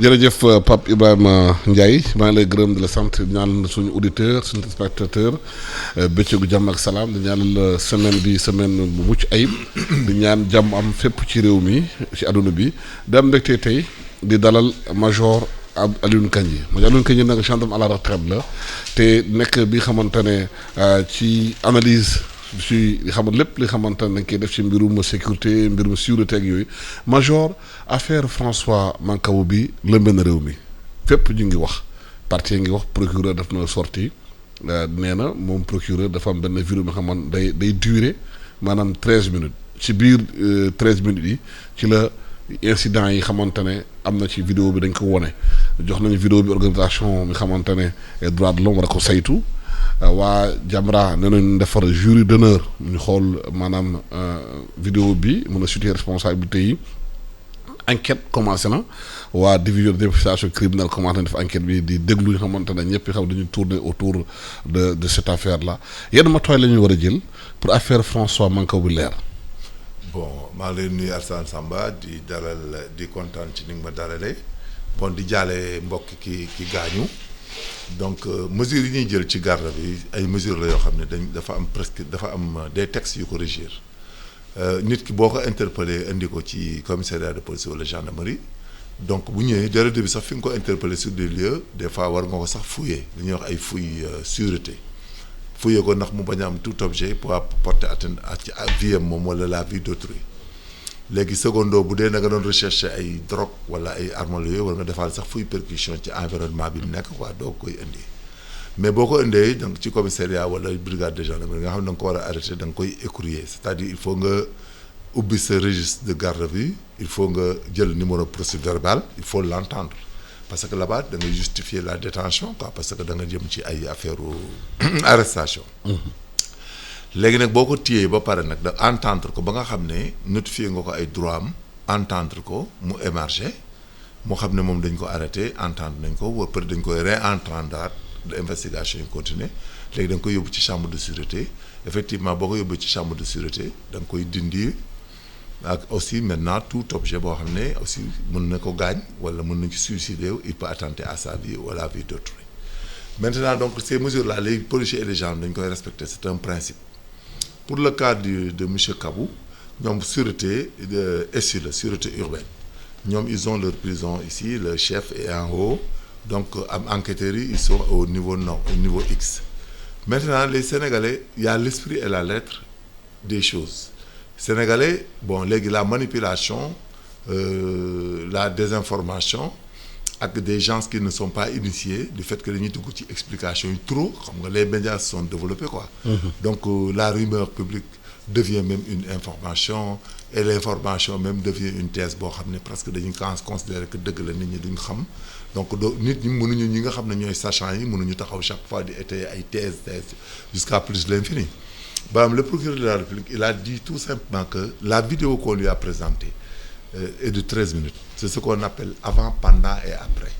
jërëjëf Pape Ibrahima Ndiaye maa ngi lay gërëm di la sant ñaanal suñu auditeur suñu spectateur bëccëgu jàmm ak salaam di ñaanal semaine bi semaine bu mucc ayib di ñaan jàmm am fépp ci réew mi ci àdduna bi di am mbégte tey di dalal major Alioune Kandji mooy Alioune Kandji nag gendarme à la retraite la te nekk bi xamante ne ci analyse ci xamal lépp li xamante ne dañ koy def ci mbirum sécurité mbirum sûreté ak yooyu major affaire François Mancabou bi lëmbe na réew mi fépp ñu ngi wax parti ngi wax procureur daf na sorti nee na moom procureur dafa am benn vidéo bi xaman day durer maanaam 13 minutes ci biir 13 minutes yi ci la incident yi xamante ne am na ci vidéo bi dañ ko wone jox nañu vidéo bi organisation bi xamante ne droit de l'homme war a ko saytu waa Jamra nee nañu defar jury d'honneur ñu xool maanaam vidéo bi mën a situer responsabilité yi enquête commencé na waa division d'investigation criminelle commencé na def enquête bi di déglu ñu xamante ne ñëpp xam dañu tourner autour de cette affaire là yenn matuwaay la ñu war a jël pour affaire François Mancabou bi leer. bon maa ngi lay nuyu Alassane Samba di dalal di kontaan ci ni nga ma dalalee bon di jaale mbokk ki gaañu donc mesures yi ñuy jël ci garde bi ay mesures la yoo xam ne dafa am des textes yu ko régir nit ki boo ko interpellé indi ko ci commissariat de police wala gendarmerie donc bu ñëwee dès le début sax fi nga ko interpellé sur des lieux des fois war nga ko sax fouiller li ñuy wax ay fouilles sûreté fouiller ko ndax mu bañ a am tout objet pour porter atteinte ci vie am moom wala la vie d'autrui léegi secondo bu dee na nga doon rechercher ay drogue wala ay armes yooyu war nga defaal sax fouille perquisition ci environnement bi mu nekk quoi doo koy indi mais boo ko indee donc ci commissariat wala brigade de gendarmerie nga xam ne da nga ko war a arrêter da nga koy écrouer c'est-à-dire il faut nga ubbi sa registre de garde à vue il faut nga jël numéro procédure verbal il faut l'entendre parce que là-bas da ngay justifier la détention quoi parce que da nga jëm ci ay affaire arrestation léegi nag boo ko téyee ba pare nag da entendre ko ba nga xam ne notifier nga ko ay droit am entendre ko mu émarger moo xam ne moom dañ ko arrêté entendre nañ ko ba pare dañ koy réentendre de investigation yi continuer léegi da nga koy yóbbu ci chambre de sûreté effectivement boo ko yóbbu ci chambre de sûreté da nga koy dindi ak aussi maintenant tout objet boo xam ne aussi mën na ko gaañ wala mën na ci suicider il peut attenter à sa vie ou à la vie d'autrui maintenant donc ces mesures là les policiers et les gendarmes dañ koy respecter c'est un principe pour le cas de monsieur Kabou ñoom sûreté SU la sûreté urbaine ñoom ils ont leur prison ici le chef est en haut donc am enquêteurs yi ils sont au niveau nord au niveau X maintenant les Sénégalais il y a l'esprit et la lettre des choses Sénégalais bon léegi la manipulation la désinformation ak des gens qui ne sont pas initiés du fait que dañuy dugg ci explication yi trop xam nga les médias se sont développés quoi donc la rumeur publique devient même une information et l'information même devient une thèse boo xam ne presque dañuy considérer que dëgg la nit ñi duñ xam donc nit ñi mënuñu ñi nga xam ne ñooy sachants yi mënuñu taxaw chaque fois di étayer ay thèse jusqu'à plus l'infini le procureur de la République il a dit tout simplement que la vidéo qu'on lui a présentée est de 13 minutes c'est ce qu'on appelle avant pendant et après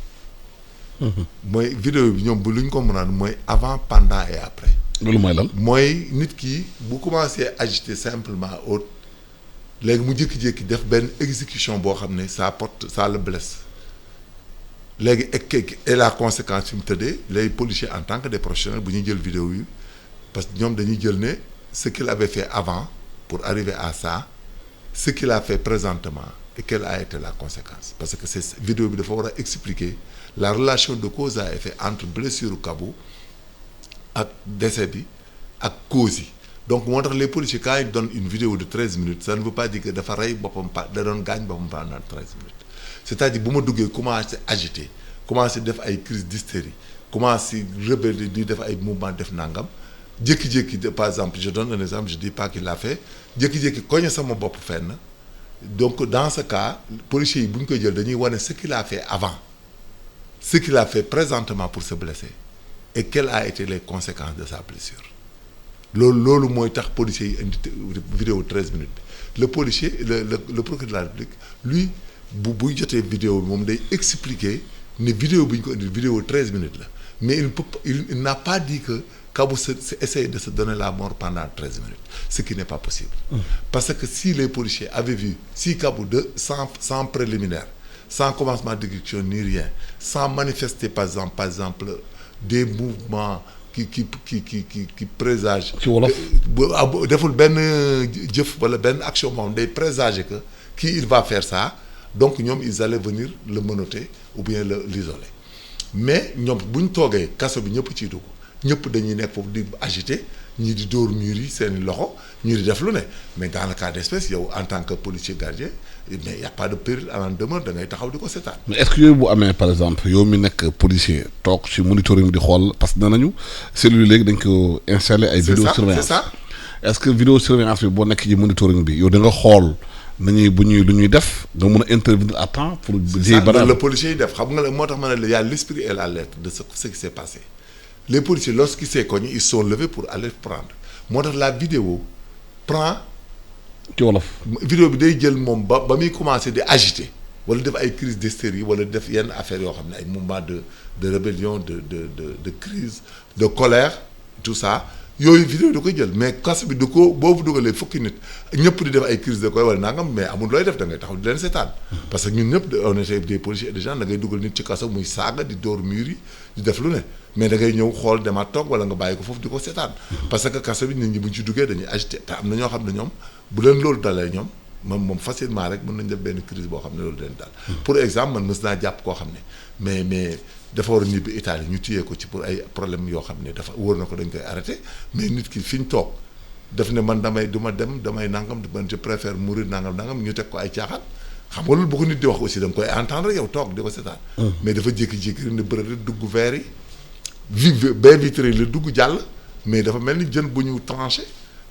mooy vidéo bi ñoom bu lu ñu ko mën a mooy avant pendant et après loolu mooy lan mooy nit ki bu commencé agiter simplement autre léegi mu jékki-jékki def benn exécution boo xam ne ça le blesse léegi et la conséquence fi mu tëddee les policiers en tant que des professionnels bu ñuy jël vidéo yi parce que ñoom dañuy jël ne ce qu'il avait fait avant pour arriver à ça ce qu'il a fait présentement et quelle a été la conséquence parce que c'est vidéo bi dafa war a expliquer la relation de cause à effet entre blessure Kabou ak décès bi ak cause yi donc moo tax les policiers quand ils donnent une vidéo de 13 minutes ça ne veut pas dire que dafa rey boppam da doon gaañ boppam pendant 13 minutes c'est-à-dire bu ma duggee commencé agiter commencé def ay crise d'hystérie commencé rebelle di def ay mouvement def nangam jékki-jékki par exemple je donne un exemple je dis pas qu'il l'a fait jékki-jékki koñe sama bopp fenn donc dans ce cas policiers yi bu ñu koy jël dañuy wane ce qu'il a fait avant ce qu'il a fait présentement pour se blesser et quelles a été les conséquences de sa blessure loolu mooy tax policiers yi indi vidéo 13 minutes bi le policier le procureur de la République lui buy jotee vidéo bi moom day expliquer ne vidéo bi ñu ko indi vidéo 13 minutes la mais il n'a pas dit que Kabou essaye de se donner la mort pendant 13 minutes ce qui n'est pas possible parce que si les policiers avaient vu si Kabou sans préliminaire sans commencement d'exécution ni rien sans manifester par exemple des mouvements qui présagent. ci wolof deful benn jëf wala benn action moom day présager que kii il va faire ça donc ñoom ils allaient venir le menotter ou bien l'isoler mais ñoom bu ñu toogee kaso bi ñëpp ciy dugg ñëpp dañuy nekk foofu di agiter ñii di dóor mur yi seeni loxo ñii di def lu ne mais dans le cas d'espèce yow en tant que policier gardien mais y a pas de péril en demeure da ngay taxaw di ko seetaan. mais est-ce que yooyu bu amee par exemple yow mi nekk policier toog ci monitoring bi di xool parce que danañu cellules léegi dañ ko installer ay vidéosurveillance c'est ça est-ce que vidéosurveillance bi boo nekk ci monitoring bi yow da nga xool nañuy bu ñuy lu ñuy def nga mën a intervenir à temps pour. c'est ça le policier yi def xam nga moo tax ma ne la y a l'esprit et la lettre de ce qui s'est passé les policiers lorsqu'ils s'est cogné ils sont levés pour aller prendre moo tax la vidéo prend. ci wolof. vidéo bi day jël moom ba muy commencer di agiter wala def ay crise d'hystérie wala def yenn affaires yoo xam ne ay mouvement de rébellion de crise de colère tout ça yooyu vidéo da koy jël mais kaso bi du ko boobu dugalee fukki nit ñëpp di def ay crise de colère wala nangam mais amul looy def da ngay taxaw di leen seetaan parce que ñun ñëpp on était des policiers et des gens da ngay dugal nit ci kaso muy saaga di dóor mur yi di def lu ne mais da ngay ñëw xool demaat toog wala nga bàyyi ko foofu di ko seetaan parce que kaso bi nit ñi bu ñu ci duggee dañuy agité te am na ñoo xam ne ñoom bu leen loolu dalee ñoom moom facilement rek mën nañ def benn crise boo xam ne loolu leen dal pour exemple man mës naa jàpp koo xam ne mais dafa war a ñibbi Italie ñu tuyee ko ci pour ay problème yoo xam ne dafa wóor na ko dañ koy arrêté mais nit ki fi ñu toog daf ne man du ma dem damay nangam man je préfère mourir nangam ñu teg ko ay caaxaan xam nga loolu bu ko nit di wax aussi da nga koy entendre yow toog di ko seetaan mais dafa jékki-jékki rek ne bërëb dugg verre yi baie vitrée la dugg jàll mais dafa mel ni jën bu ñu tranché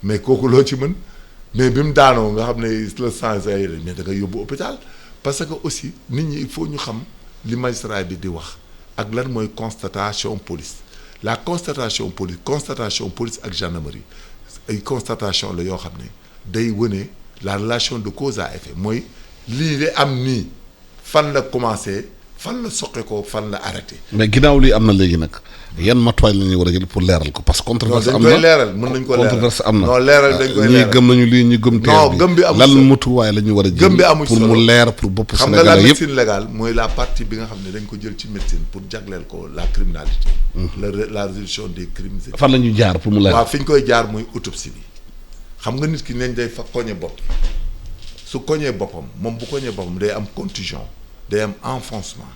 mais kooku loo ci mën mais bi mu daanoo nga xam ne le sang ay mais da ngay yóbbu hôpital parce que aussi nit ñi il faut ñu xam li magistrat bi di wax ak lan mooy constatation police la constatation police ak gendarmerie ay constatation la yoo xam ne day wëne la relation de cause à effet mooy lii de am nii fan la commencé fan la soqe ko fan la arrêté. mais ginnaaw lii am na léegi nag yan matuwaay la ñuy war a jël pour leeral ko parce que controverse am na dañ koy leeral mën nañ ko leeral controverse am na non leeral dañ koy leeral ñii gëm nañu lii ñi gëm teer bi gëm bi amul lan matuwaay la ñu war a gëm bi jël amul pour mu leer pour bopp xam nga la Sénégalais yëpp médecine légale mooy la partie bi nga xam ne dañ ko jël ci médecine pour jagleel ko la criminalité la résolution des crimes fan la ñuy jaar pour mu leer waaw fi ñu koy jaar mooy autopsie bi xam nga nit ki neñ day fa koñe bopp su koñee boppam moom bu koñee boppam day am contusion day am enfoncement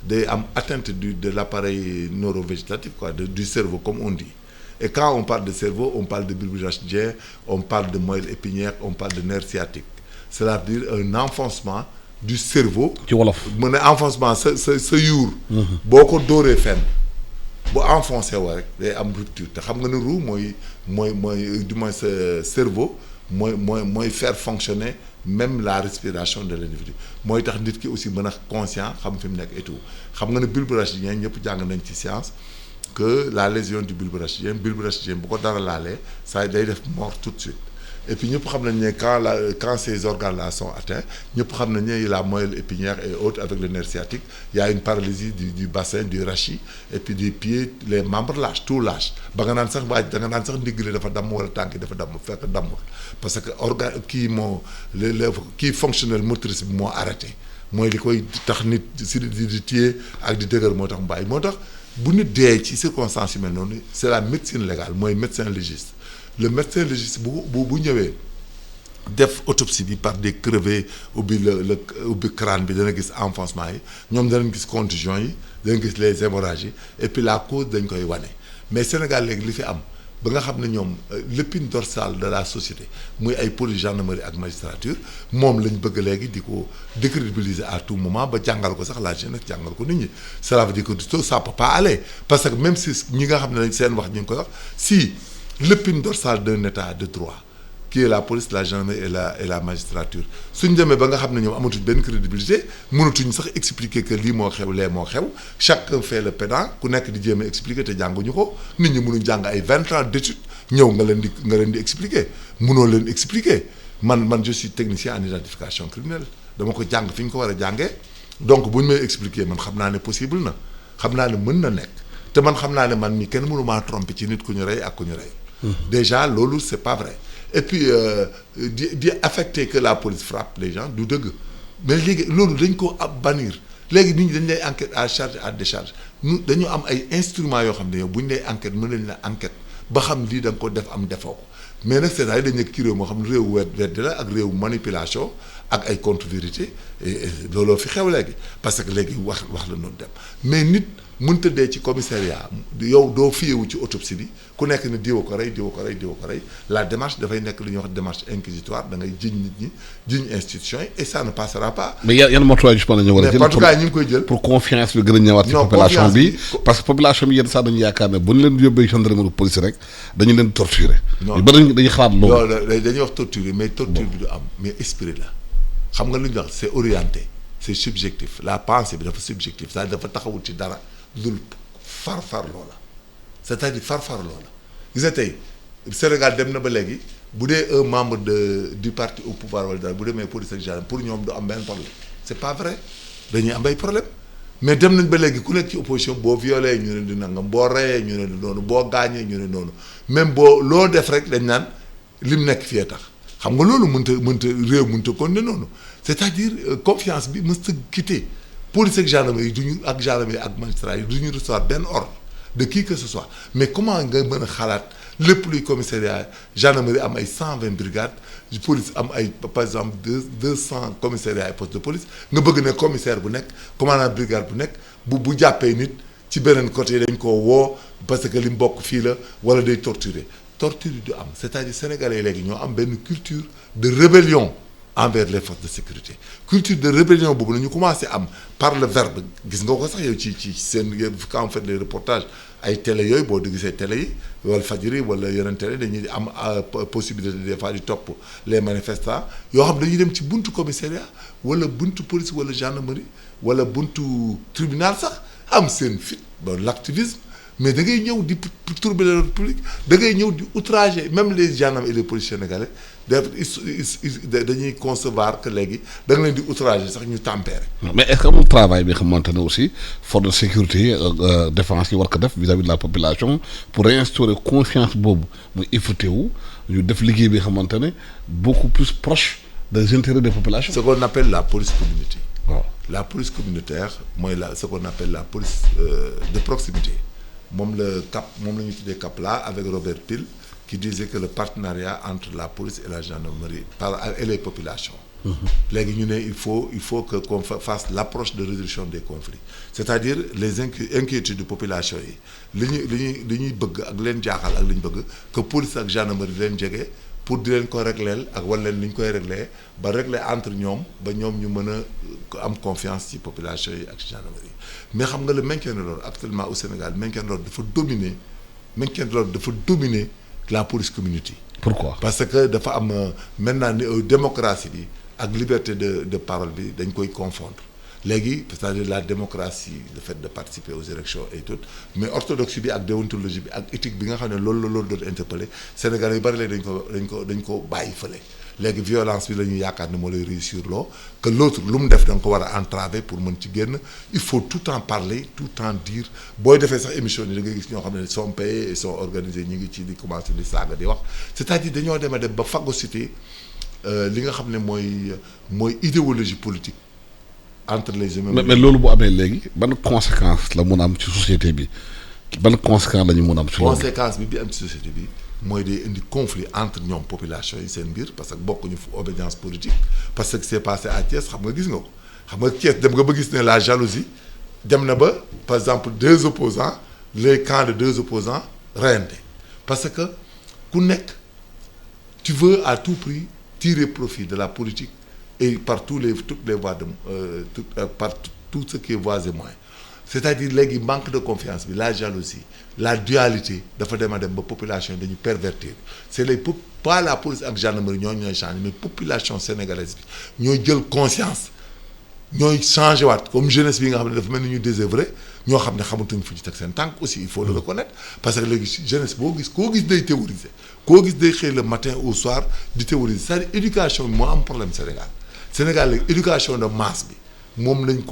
day am atteinte de l'appareil neurovégétatif quoi du cerveau comme on dit et quand on parle de cerveau on parle de bulbe rachidien on parle de moelle épinière on parle de nerf sciatique cela veut dire un enfoncement du cerveau ci wolof mu ne enfoncement sa yuur boo ko dóoree fenn bu enfoncé woo rek day am rupture te xam nga ne roue mooy du moins sa cerveau mooy faire fonctionner même la respiration de l'individu mooy tax nit ki aussi mën a conscient xam fi mu nekk et tout xam nga ne bulbe rachidien ñëpp jàng nañ ci science que la lésion du bulbe rachidien bu ko dara laalee ça day def mort tout de suite et puis ñëpp xam nañ ne quand ces organes là sont atteints ñëpp xam nañ ne la moelle épinière et autres avec le nerf sciatique il y a une paralysie du bassin du rachis et puis des pieds les membres lâchent tout lâche ba nga naan sax da nga naan sax ndigg li dafa damm wala tànk dafa damm fekk dammul parce que organe kii fonctionnel motrice bi moo arrêté mooy li koy tax nit si di téye ak di dëgër moo tax mu bàyyi moo tax bu nit dee ci circonstances yu mel noonu c'est la médecine légale mooy médecin légiste le médecin légiste bu ñëwee def autopsie bi par des crevés ubbi ubbi crâne bi dana gis enfoncement yi ñoom danañ gis contusion yi danañ gis les hémorragies yi et puis la cause dañ koy wane mais Sénégal léegi li fi am ba nga xam ne ñoom l'épine dorsale de la société muy ay police gendarmerie ak magistrature moom lañ bëgg léegi di ko décrédibiliser à tout moment ba jàngal ko sax la jeunesse jàngal ko nit ñi cela veut dire que ça peut pas aller parce que même si ñi nga xam ne seen wax ñu ngi koy wax si l'épine dorsale d'un état de droit qui est la police la gendarmerie et la magistrature suñ demee ba nga xam ne ñoom amatuñ benn crédibilité mënatuñ sax expliquer que lii moo xew lee moo xew chacun fait le pédant ku nekk di jéem a expliquer te jànguñu ko nit ñi mënuñ jàng ay 20 ans d'études ñëw nga leen di expliquer mënoo leen expliquer man je suis technicien en identification criminelle dama ko jàng fi ñu ko war a jàngee donc bu ñu may expliquer man xam naa ne possible na xam naa ne mën na nekk te man xam naa ne man mi kenn mënu maa tromper ci nit ku ñu rey ak ku ñu rey déjà loolu c'est pas vrai et puis di affecter que la police frappe les gens du dëgg mais léegi loolu dañ ko ab bannir léegi nit ñi dañ lay enquête à charge à décharge ñu dañu am ay instruments yoo xam ne yow bu ñu lay enquête mën nañ la enquête ba xam lii da nga ko def am defoo ko mais nag c'est-à-dire dañ nekk ci réew moo xam ne réewu weddi la ak réewu manipulation ak ay contre-vérité looloo fi xew léegi parce que léegi wax la noonu dem mais nit mënta dee ci commissariat yow doo fiyewu ci autopsie bi ku nekk ne diwa ko rey la démarche dafay nekk lu ñuy wax démarche inquisitoire da ngay jiñ nit ñi jiñ institution yi et ça ne passera pas. mais yan matuwaay justement la ñu war a jël en tout cas ñu ngi koy jël pour confiance bi gën a ñëwaat ci population bi parce que population bi yenn saa dañu yaakaar ne bu ñu leen yóbbee gendarmerie police rek dañu leen torturer. non ba dañuy xalaat loolu. dañuy wax torturer mais torture bi du am mais esprit la xam nga lu ñu wax c'est orienté c'est subjectif la pensée bi dafa subjectif c'est-à-dire dafa taxawul ci dara dul farfar loola c'est-à-dire farfar loola gis nga tey Sénégal dem na ba léegi bu dee un membre du parti au pouvoir wala dara bu demee police ak gendarme pour ñoom du am benn problème c'est pas vrai dañuy am ay problème mais dem nañ ba léegi ku nekk ci opposition boo violé ñu ne di nangam boo reyee ñu ne di noonu boo gaañee ñu ne noonu même boo loo def rek dañ naan lim nekk fii tax xam nga loolu mënta réew mënta kon ne noonu c'est-à-dire confiance bi mësta quitter police ak gendarmerie yi duñu ak gendarmerie ak magistrat yi duñu recevoir benn ordre de qui que ce soit mais comment nga mën a xalaat lépp luy commissariat gendarmerie am ay 120 brigades police am ay par exemple 200 commissariats et postes de police nga bëgg ne commissaire bu nekk commandant brigade bu nekk bu jàppee nit ci beneen côté dañ koo woo parce que li mu bokk fii la wala day torturer torture du am c'est-à-dire sénégalais léegi ñoo am benn culture de rébellion envers les forces de sécurité culture de rébellion boobu la ñu commencé am par le verbe gis nga ko sax yow ci seen quand vous faites les reportages ay télé yooyu boo gisee télé yi wala Fadjri wala yeneen télé dañuy am possibilité des fois di topp les manifestants yoo xam dañuy dem ci buntu commissariat wala buntu police wala gendarmerie wala buntu tribunal sax am seen fit ba l'activisme mais da ngay ñëw di troubler l'ordre public da ngay ñëw di outrager même les gendarmes et les policiers sénégalais dañuy concevoir que léegi da nga leen di outrager sax ñu tempérer. mais est-ce que amul travail bi xamante ne aussi force de sécurité yi défense yi war ko def vis-à-vis de la population pour réinstaurer confiance boobu muy effecté wu ñu def liggéey bi xamante ne beaucoup plus proche des intérêts des populations. ce qu'on appelle la police community. waaw la police communautaire mooy ce qu'on appelle la police de proximité. moom la ñu tuddee CAPLA avec Robert Peel qui disait que le partenariat entre la police et la gendarmerie et les populations. léegi ñu ne il faut que qu'on fasse l'approche de résolution des conflits c'est-à-dire les inquiétudes de population yi li ñuy bëgg ak leen jaaxal ak li ñu bëgg que police ak gendarmerie di leen jege pour di leen ko régleel ak wan leen li ñu koy régler ba régler entre ñoom ba ñoom ñu mën a am confiance ci population yi ak gendarmerie mais xam nga le maintien de l'ordre actuellement au Sénégal maintien de l'ordre dafa dominer la police community. Pourquoi? Parce que dafa am maintenant démocratie bi ak liberté de parole bi dañ koy confondre léegi c'est-à-dire la démocratie le fait de participer aux élections et tout mais orthodoxie bi ak déontologie bi ak éthique bi nga xam ne loolu doon interpellé Sénégal yu bari léegi dañ ko bàyyi fële léegi violence bi la ñuy yaakaar ne moo lay réussir loo que l'autre lu mu def da nga ko war a entraver pour mën ci génn il faut tout en parler tout en dire booy defee sax émission ni da ngay gis ñoo xam ne sont payés et sont organisés ñu ngi ci di commencer di saaga di wax c'est-à-dire dañoo dem ba phagocyter li nga xam ne mooy idéologie politique entre les humains. mais loolu bu amee léegi ban conséquence la mun a am ci société bi ban conséquence la ñu mun a am. ci loolu conséquence bi am ci société bi mooy day indi conflit entre ñoom population yi seen biir parce que bokkuñu fu obédience politique parce que c'est passé à Thiès xam nga gis nga ko xam nga Thiès dem nga ba gis ne la jalousie dem na ba par exemple deux opposants les camps de deux opposants reyante parce que ku nekk tu veux à tout prix tirer profit de la politique et par toutes les voies par tout ce qui est voies et moyens c'est-à-dire léegi manque de confiance bi la jalousie la dualité dafa dem a dem ba population yi dañu pervertir c'est pas la police ak gendarmerie ñooy changer mais population sénégalaise bi ñooy jël conscience ñooy changer waat comme jeunesse bi nga xam ne dafa mel ni ñu désœuvré ñoo xam ne xamatuñ fu ñu teg seen tànk aussi il faut le reconnaître parce que léegi jeunesse koo gis day théoriser koo gis day xëy le matin au soir di théoriser c'est-à-dire éducation bi moo am problème Sénégal léegi éducation de masse bi moo ñu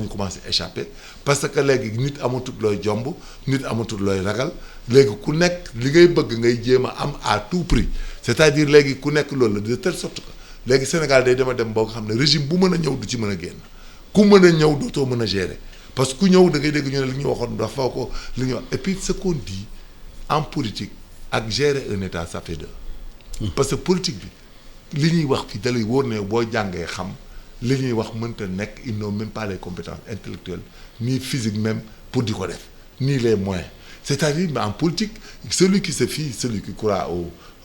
commencé échapper parce que léegi nit amatul looy jomb nit amatul looy ragal léegi ku nekk li ngay bëgg ngay jéem a am à tout prix c'est-à-dire léegi ku nekk loolu la de telle sorte que léegi Sénégal day dem boo nga xam ne régime bu mën a ñëw du ci mën a génn ku mën a ñëw dootoo mën a gérer parce que ku ñëw da ngay dégg ñu ne li ñu waxoon dafa ko li ñu wax et puis ce qu'on dit en politique ak gérer un état ça fait deux. Parce que politique bi li ñuy wax fi dalay wóor ne boo jàngee xam li ñuy wax mënta nekk ils n'ont même pas les compétences intellectuelles ni physiques même pour di ko def ni les moyens c'est-à-dire mais en politique celui qui se fie celui qui croit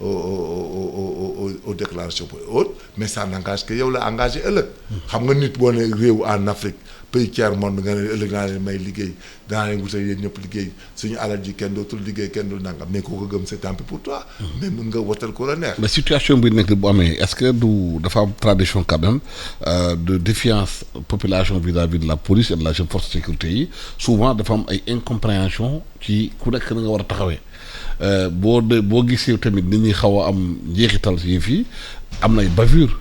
aux déclarations et autres mais ça n'engage que yow la engagé ëllëg. xam nga nit boo ne réew en Afrique pays tiers monde nga ne ëllëg naa leen may liggéey danaa leen wutal yéen ñëpp liggéey suñu alal ji kenn dootul liggéey kenn du nangam mais koo ko gëm c'est tant pis pour toi. mais mën nga wotal ko la neex. mais situation bi nekk bu amee est-ce que du dafa am tradition quand même de défiance population vis-à-vis de la police et de la force de sécurité yi souvent dafa am ay incompréhension ci ku nekk na nga war a taxawee boo gisee tamit nit ñi xaw a am njeexital yi fii am na ay bavure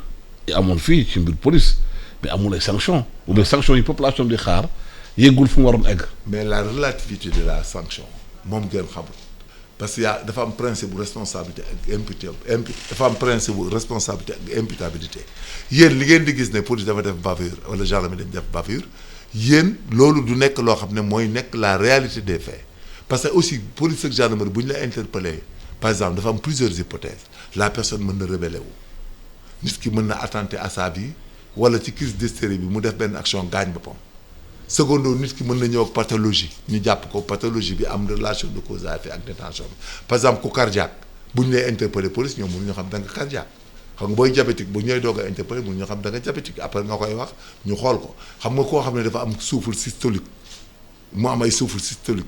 yi amoon fii ci mbir police mais amul ay sanctions ou bien sanctions yi population di xaar yéggul fu mu waroon egg. mais la relativité de la sanction moom ngeen xamul parce que dafa am principe bu responsabilité ak dafa am principe bu responsabilité ak imputabilité yéen li ngeen di gis ne police dafa def bavure wala gendarmerie dañ def bavure yéen loolu du nekk loo xam ne mooy nekk la réalité des faits parce que aussi police ak gendarmerie bu ñu la interpellé par exemple dafa am plusieurs hypothèses la personne mën na rebeller wu nit ki mën na attenter à sa vie wala ci crise d'hystérie bi mu def benn action gaañ boppam secondo nit ki mën na ñëw ak pathologie ñu jàpp ko pathologie bi am relation de cause à effet ak détention bi par exemple ku cardiaque bu ñu lay interpeller police ñoom mënuñu xam da nga cardiaque xam nga booy diabétique bu ñooy doog a interpeller mënuñu xam da nga diabétique après nga koy wax ñu xool ko xam nga koo xam ne dafa am souffle systolique mu am ay souffle systolique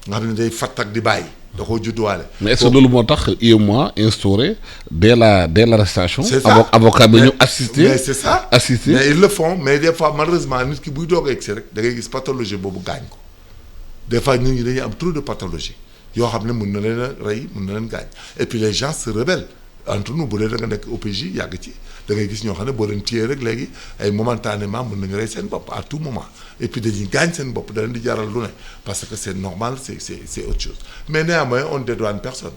nga xam ne day fatt ak di bàyyi da koo judduwaale. mais est-ce que loolu moo tax UEMOA instauré dès l'arrestation. c'est ça avocat bi ñu assister. mais c'est ça assister mais ils le font mais des fois malheureusement nit ki buy doog a egsi rek da ngay gis pathologie boobu gaañ ko des fois nit ñi dañuy am trop de pathologie yoo xam ne mën na leen a rey mën na leen gaañ et puis les gens se rebellent entre nous bu dee da nga nekk OPJ yàgg ci da ngay gis ñoo xam ne boo leen téyee rek léegi ay momentanément mën nañu rey seen bopp à tout moment et puis dañuy gaañ seen bopp da leen di jaral lu ne parce que c'est normal c'est autre chose mais néanmoins on dédouane personne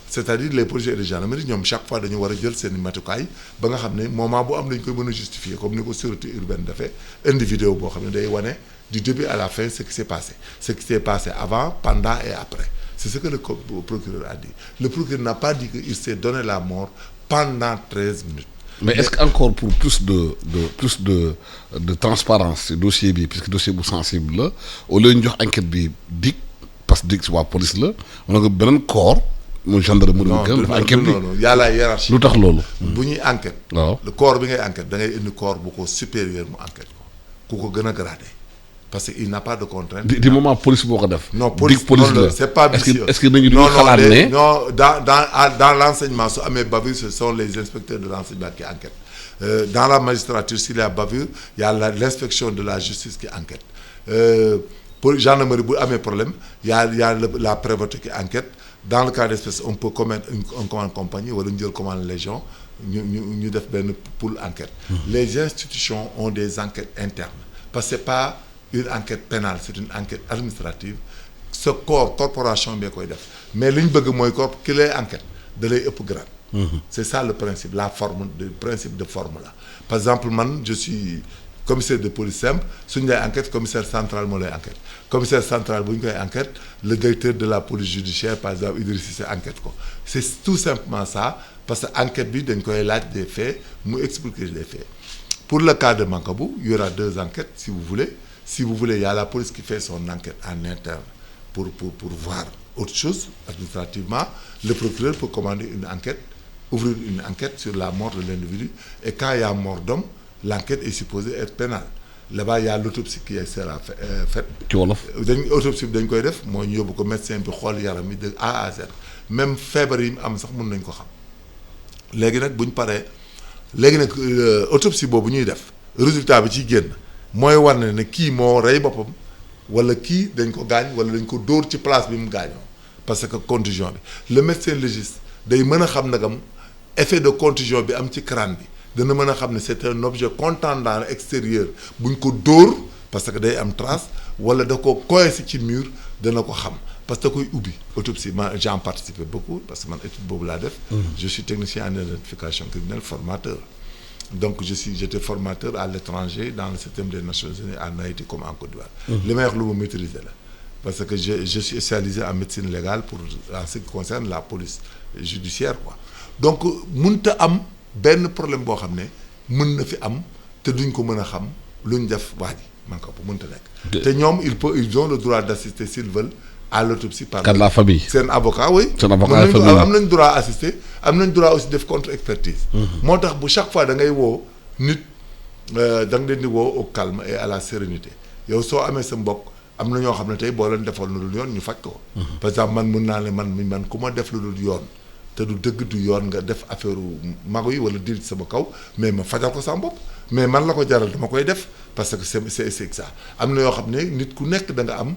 c'est-à-dire les policiers et les gendarmeries ñoom chaque fois dañu war a jël seen matukaay ba nga xam ne moment bu am dañ koy mën a justifier comme ni ko sûreté urbaine dafay indi vidéo boo xam ne day wane du début à la fin ce qui s'est passé avant pendant et après c'est ce que le procureur a dit le procureur n'a pas dit qu'il s'est donné la mort pendant 13 minutes. mais est-ce que encore pour plus de transparence ci dossier bi puisque dossier bu sensible la au lieu ñu jox enquête bi DIC parce que DIC waa police la on a beneen corps mu gendarmerie dafa enquête bi non y a la hiérarchie lu tax loolu. bu ñuy enquête. waaw le corps bi ngay enquête da ngay indi corps bu ko supérieur mu enquête ko ku ko gën a gradé parce que il n'a pas de contrainte. di moment police boo ko def. non police la c'est pas vicieux. est-ce que dañu xalaat ne non dans l'enseignement su amee bavure ce sont les inspecteurs de l'enseignement qui enquêtent dans la magistrature s'il y a bavure il y a l'inspection de la justice qui enquête pour gendarmerie bu amee problème il y a la prévôté qui enquête dans le cas d'espèce on peut commettre un commande compagnie wala ñu jël commande légion ñu def benn pool enquête. Les institutions ont des enquêtes internes parce que c'est pas une enquête pénale c'est une enquête administrative ce corporation bee koy def mais li ñu bëgg mooy corps ki lay enquête da lay ëpp grade. C'est ça le principe principe de forme là par exemple man je suis commissaire de police simple suñu lay enquête commissaire central moo lay enquête commissaire central bu ñu koy enquête le directeur de la police judiciaire par exemple Idriss Cissé enquête ko c'est tout simplement ça parce que enquête bi dañ koy laaj des faits mu expliquer les faits pour le cas de Mancabou il y aura 2 enquêtes si vous voulez il y a la police qui fait son enquête en interne pour voir autre chose administrativement le procureur peut commander ouvrir une enquête sur la mort de l'individu et quand il y a mort d'homme l'enquête est supposée être pénale là-bas il y a l'autopsie qui sera faite ci wolof autopsie bi dañ koy def mooy ñu yóbbu ko médecin bi xool yaram yi de A à Z même feebar yi mu am sax mën nañ ko xam léegi nag bu ñu paree léegi nag autopsie boobu ñuy def résultat bi ciy génn mooy war ne kii moo rey boppam wala kii dañ ko gaañ wala dañ ko dóor ci place bi mu gaañoo parce que contusion bi le médecin légiste day mën a xam nagam effet de contusion bi am ci crâne bi dana mën a xam ne c'est un objet contendant extérieur buñ ko dóor parce que day am trace wala da ko coincé ci mur dana ko xam parce que da koy ubbi autopsie man j'en participé beaucoup parce que man étude boobu laa def je suis technicien en identification criminelle formateur donc j'étais formateur à l'étranger dans le système des Nations Unies en Haïti comme en Côte d'Ivoire. li may wax lu ma maîtriser la parce que je suis spécialisé en médecine légale pour en ce qui concerne la police judiciaire quoi donc mënta am benn problème boo xam ne mën na fi am te duñ ko mën a xam luñ def waa ji man ko bu mënta nekk. te ñoom ils ont le droit d'assister s'ils veulent à l'autopsie par la famille. seen avocat oui. seen avocat am nañ droit assister am nañ droit aussi def contre-expertise. moo tax bu chaque fois da ngay woo nit da nga leen di woo au calme et à la sérénité yow soo amee sa mbokk am na ñoo xam ne tey boo leen defoon lu dul yoon ñu faj ko. par exemple man mun naa ne man ku ma def lu dul yoon te du dëgg du yoon nga def affaire mago yi wala dil sama kaw mais ma fajal ko sama bopp mais man la ko jaral dama koy def parce que c'est ça am na yoo xam ne nit ku nekk da nga am.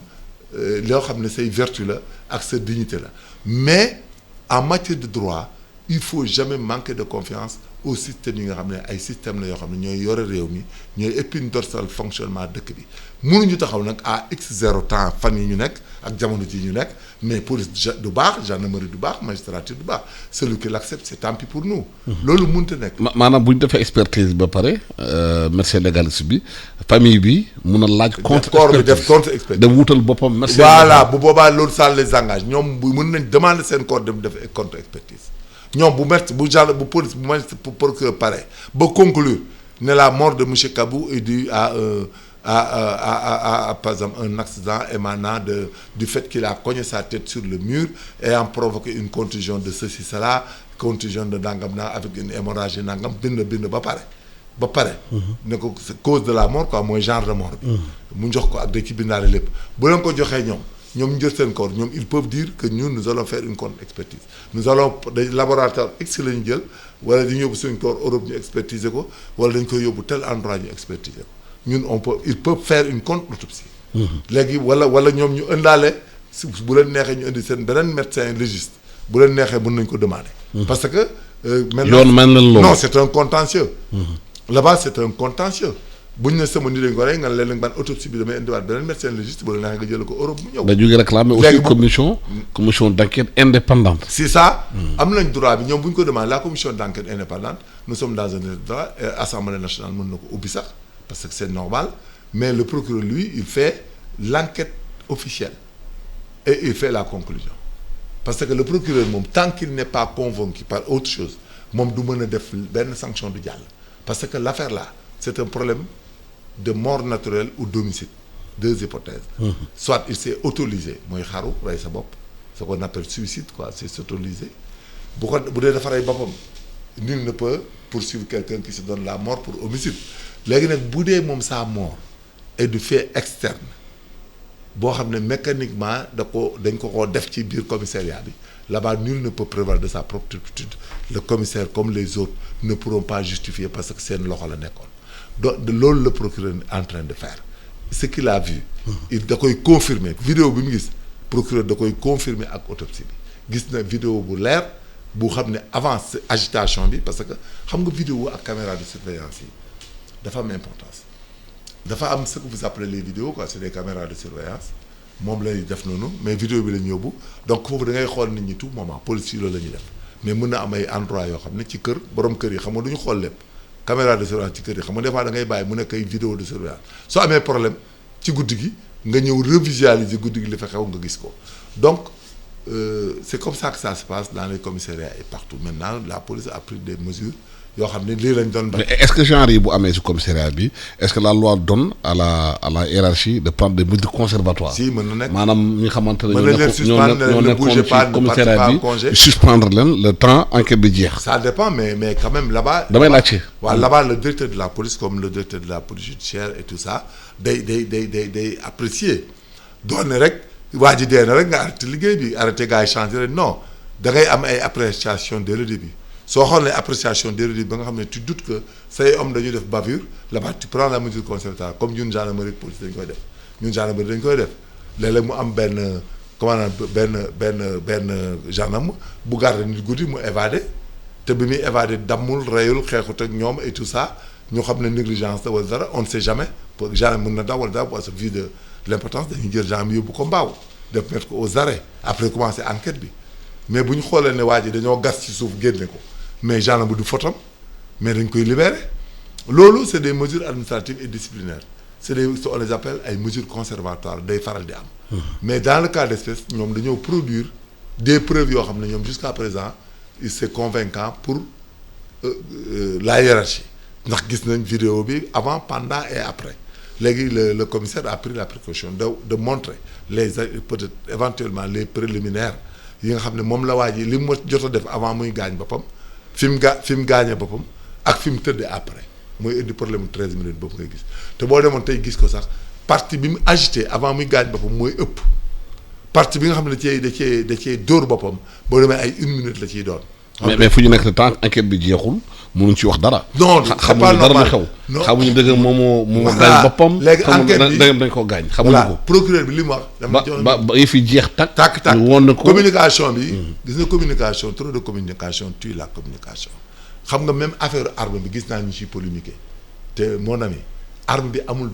loo xam ne say vertu la ak sa dignité la mais en matière de droit il faut jamais manquer de confiance au système yi nga xam ne ay système la yoo xam ne ñooy yore réew mi ñooy épine dorsale fonctionnement dëkk bi mënuñu taxaw nag à x0 temps fan yi ñu nekk ak jamono ji ñu nekk mais police du baax gendarmerie du baax magistrature du baax celui qui l'accepte c'est tant pis pour nous. loolu mënut a nekk. maanaam bu ñu defee expertise ba pare médecin légaliste bi famille bi mun a laaj. corps bi def contre expertise dem wutal boppam. médecin voilà bu boobaa loolu ça les engage ñoom bu mën nañ demander seen corps dem def contre expertise ñoom bu médecin bu genre bu police bu magistrat pour procureur pare ba conclure ne la mort de monsieur Kabou est due à par exemple un accident émanant du fait qu'il a cogné sa tête sur le mur ayant provoqué une contusion de ceci cela contusion de nangam na avec une hémorragie nangam bind ba pare ne ko cause de la mort quoi mooy genre de mort bi mu jox ko ak da ci bindaale lépp bu leen ko joxee ñoom ñu jël seen corps ñoom ils peuvent dire que ñun nous allons faire une contre-expertise nous allons des laboratoire X la ñu jël wala dañu yóbbu suñ corps Europe ñu expertiser ko wala dañ koy yóbbu tel endroit ñu expertiser ko ñun ils peuvent faire une contre-autopsie léegi wala ñoom ñu ëndaale bu leen neexee ñu indi seen beneen médecin légiste bu leen neexee mën nañ ko demander parce que yoon mel na loolu non c'est un contentieux là-bas c'est un contentieux bu ñu ne sama nit dañ ko rey nga leen ban autopsie bi damay indiwaat beneen médecin légiste bu la neexee nga jël ko Europe mu ñëw. dañu ngi réclamer aussi commission d'enquête indépendante. c'est ça. am nañ droit bi ñoom bu ñu ko demandé la commission d'enquête indépendante nous sommes dans un droit assemblée nationale mën na ko ubbi sax parce que c'est normal mais le procureur lui il fait l'enquête officielle et il fait la conclusion parce que le procureur moom tant qu'il n'est pas convaincu par autre chose moom du mën a def benn sanction du jàll parce que l'affaire là c'est un problème de mort naturelle ou d'homicide deux hypothèses soit il s'est autolisé mooy xaru rey sa bopp ce qu'on appelle suicide quoi c'est s'autolisé bu dee dafa rey boppam nul ne peut poursuivre quelqu'un qui se donne la mort pour homicide léegi nag bu dee moom sa mort est du fait externe boo xam ne mécaniquement dañ ko def ci biir commissariat bi là-bas nul ne peut prévaloir de sa propre turpitude le commissaire comme les autres ne pourront pas justifier parce que seen loxo la nekkoon donc loolu le procureur est en train de faire ce qu'il a vu il da koy confirmer vidéo bi mu gis procureur da koy confirmer ak autopsie bi gis na vidéo bu leer bu xam ne avant agitation bi parce que xam nga vidéo ak caméra de surveillance yi dafa am importance dafa am ce que vous appelez les vidéos quoi c'est des caméras de surveillance moom lay def noonu mais vidéo bi la ñu yóbbu donc foofu da ngay xool nit ñi tout moment police yi loolu la ñuy def mais mën na am ay endroit yoo xam ne ci kër borom kër yi xam nga du ñu xool lépp caméra de surveillance ci kër yi xam nga des fois da ngay bàyyi mu nekk ay vidéo de surveillance soo amee problème ci guddi gi nga ñëw revisualiser guddi gi li fa xew nga gis ko donc c'est comme ça que ça se passe dans les commissariats et partout maintenant la police a pris des mesures yoo xam ne lii lañ doon mais est-ce que genre yi bu amee ci commissariat bi est-ce que la loi donne à la hiérarchie de prendre des mesures conservatoires. si mën na nekk maanaam ñi xamante ne ñoo nekkoon ci commissariat bi suspendre leen le temps enquête bi jeex. ça dépend mais quand même là-bas. damay laajte. waaw là-bas le directeur de la police comme le directeur de la police judiciaire et tout ça day apprécier doon ne rek waa ji dee na rek nga arrêté liggéey bi arrêté gars yi changé rek non da ngay am ay appréciation dès le début. soo xoolee appréciation dérivée ba nga xam ne tu doutes que say hommes dañuy def bavure là-bas tu prends la mesure conservatoire comme ñun gendarmerie police dañ koy def ñun gendarmerie dañ koy def léeg-léeg mu am benn gendarme bu garde nit guddi mu évadé te bi muy évadé dammul reyul xeexut ak ñoom et tout ça ñu xam ne négligence la wala dara on ne sait jamais pour gendarme mën na daw wala dara parce que vu de l'importance dañuy jël gendarme yóbbu ko mbaaw def mettre ko aux arrêts après commencer enquête bi mais bu ñu xoolee ne waa ji dañoo gas ci suuf génne ko mais gendarme bu du fotam mais dañ koy libérer loolu c'est des mesures administratives et disciplinaires on les appelle ay mesures conservatoires day faral di am. Mais dans le cas d'espèce ñoom dañoo produire des preuves yoo xam ne ñoom jusqu'à présent c'est convaincant pour la hiérarchie ndax gis nañ vidéo bi avant pendant et après léegi le commissaire a pris la précaution de montrer peut-être éventuellement les préliminaires yi nga xam ne moom la waa ji li mu jot a def avant muy gaañ boppam fi mu gaañee boppam ak fi mu tëddee après mooy indi problème 13 minutes boobu ngay gis te boo demoon tey gis ko sax partie bi mu agité avant muy gaañ boppam mooy ëpp partie bi nga xam ne da cee dóor boppam boo demee ay 1 minute la ciy doon. mais fu ñu nekk te tant enquête bi jeexul mënuñ ci wax dara. non c'est pas normal xamuñu dara lu xew. xamuñu dëgg moo gaañ boppam. léegi enquête bi dañ ko gaañ. xamuñu ko procureur bi li mu wax. ba yi fi jeex tàkk ñu woon na ko communication bi. gis nga communication trop de communication tue la communication. xam nga même affaire arme bi gis naa ñu ciy polémiquer te mon ami arme bi amul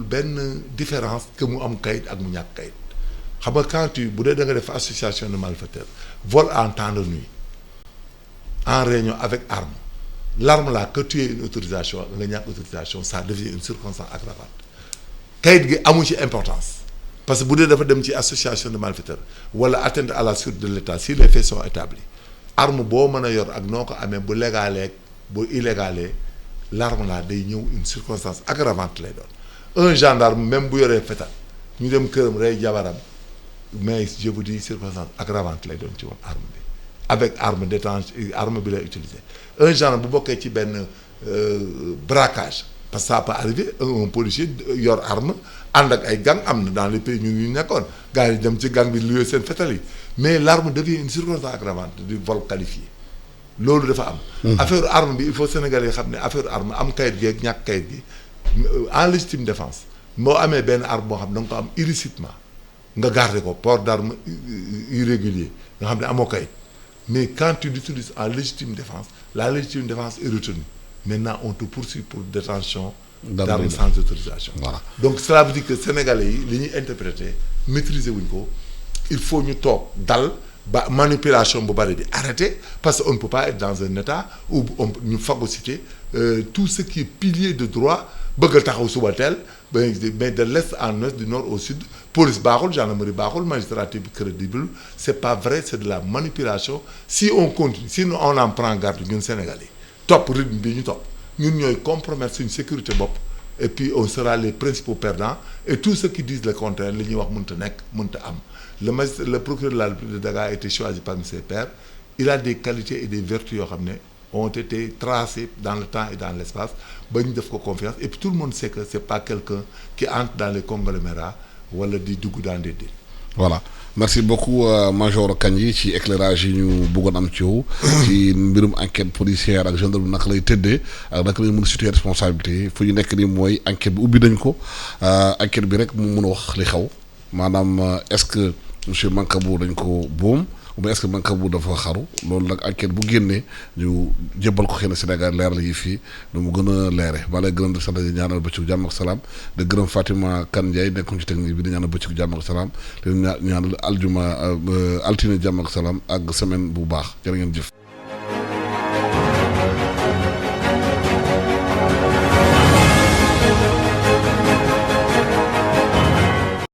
benn différence que mu am kayit ak mu ñàkk kayit xam nga quand bu dee da nga def association de malfaiteurs vol en temps de nuit en réunion avec arme l'arme là que tu aies une autorisation nga ñàkk autorisation ça devient une circonstance aggravante kayit gi amu ci importance parce que bu dee dafa dem ci association de malfaiteurs wala atteinte à la sûreté de l'État si les faits sont établis arme boo mën a yor ak noo ko amee bu légalee bu illégalee l'arme là day ñëw une circonstance aggravante lay doon un gendarme même bu yoree fetal ñu dem këram rey jabaram mais je vous dis circonstance aggravante lay doon ci moom arme bi avec arme détente arme bi lay utiliser un gendarme bu bokkee ci benn braquage parce que ça peut arriver un policier yor arme ànd ak ay gang am na dans les pays ñu nekkoon gars yi dem ci gang bi luyee seen fetal yi mais l'arme devient une circonstance aggravante du vol qualifié loolu dafa am. affaire arme bi il faut Sénégalais yi xam ne affaire arme am kayit gi ak ñàkk kayit gi en légitime défense moo amee benn arme boo xam ne da nga ko am illicitement nga garder ko port d'arme irrégulier nga xam ne amoo kayit mais quand tu l'utilises en légitime défense la légitime défense est retenue maintenant on te poursuit pour détention d'armes sans autorisation. Voilà. Donc cela veut dire que Sénégalais yi li ñuy interpréter maîtriser wuñ ko il faut ñu toog dal ba manipulation bu bari bi arrêter parce que on ne peut pas être dans un état où ñu phagocyter tout ce qui est pilier de droit bëgg a taxaw suba teel mais de l'est en ouest du nord au sud police baaxul gendarmerie baaxul magistrature bi crédible c'est pas vrai c'est de la manipulation si on continue si on en prend garde ñun Sénégalais topp rythme bi ñu topp ñun ñooy compromettre suñu sécurité bopp et puis on sera les principaux perdants et tous ceux qui disent le contraire li ñuy wax mënta nekk mënta am le procureur de la République de Dakar a été choisi parmi ses pairs il a des qualités et des vertus yoo xam ne ont été tracées dans le temps et dans l'espace ba ñu def ko confiance et puis tout le monde sait que c'est pas quelqu'un qui entre dans les conglomérats wala di dugg dans des deals. Voilà merci beaucoup Major Kandji ci éclairage yi ñu bëggoon am ci yow ci mbirum enquête policière ak gendarme naka lay tëddee ak naka lay mën a situer responsabilité fu ñu nekk nii mooy enquête bi ubbi nañ ko enquête bi rek mu mën a wax li xaw maanaam est-ce que monsieur Mancabou dañ ko boom ou bien est-ce que Mancabou dafa xaru loolu nag enquête bu génnee ñu jébbal ko xëy na Sénégal leer la yi fii nu mu gën a leere maa lay gërëm di sant di ñaanal bëccëgu jàmm ak salaam de gërëm Fatima Kane Ndiaye nekkoon ci technique bi di ñaanal bëccëgu jàmm ak salaam di ñaanal aljuma altine jàmm ak salaam ak semaine bu baax jërë ngeen jëf